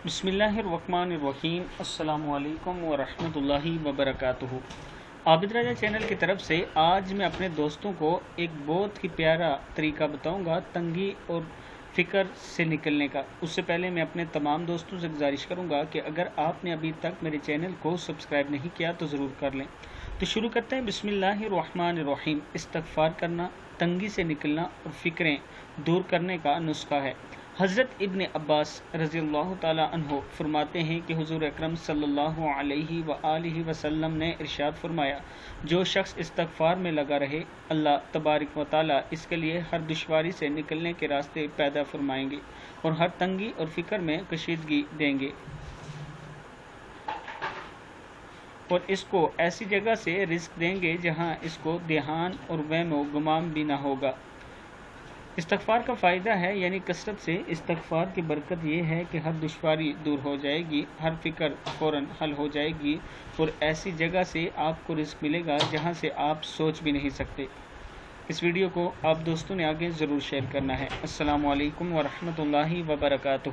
बिस्मिल्लाहिर्रहमानिर्रहीम। अस्सलामु अलैकुम वरहमतुल्लाहि वबरकातुहू। आबिद राजा चैनल की तरफ से आज मैं अपने दोस्तों को एक बहुत ही प्यारा तरीका बताऊंगा तंगी और फ़िक्र से निकलने का। उससे पहले मैं अपने तमाम दोस्तों से गुजारिश करूंगा कि अगर आपने अभी तक मेरे चैनल को सब्सक्राइब नहीं किया तो ज़रूर कर लें। तो शुरू करते हैं। बिस्मिल्लाहिर्रहमानिर्रहीम। इस्तग़फ़ार करना तंगी से निकलना और फ़िक्रें दूर करने का नुस्खा है। हज़रत इब्न अब्बास रज़ियल्लाहु ताला अन्हो फरमाते हैं कि हुज़ूर अकरम सल्लल्लाहु अलैहि व आलिहि वसल्लम ने इरशाद फरमाया, जो शख्स इस्तग़फ़ार में लगा रहे, अल्लाह तबारक व ताला इसके लिए हर दुश्वारी से निकलने के रास्ते पैदा फरमाएंगे और हर तंगी और फ़िक्र में कशीदगी देंगे और इसको ऐसी जगह से रिज़्क़ देंगे जहाँ इसको ध्यान और वहमो गुमान भी ना होगा। इस्तग़फ़ार का फ़ायदा है, यानी कसरत से इस्तग़फ़ार की बरकत ये है कि हर दुश्वारी दूर हो जाएगी, हर फ़िक्र फ़ौरन हल हो जाएगी और ऐसी जगह से आपको रिज़्क़ मिलेगा जहाँ से आप सोच भी नहीं सकते। इस वीडियो को आप दोस्तों ने आगे ज़रूर शेयर करना है। अस्सलामु अलैकुम वरहमतुल्लाहि वबरकातुहू।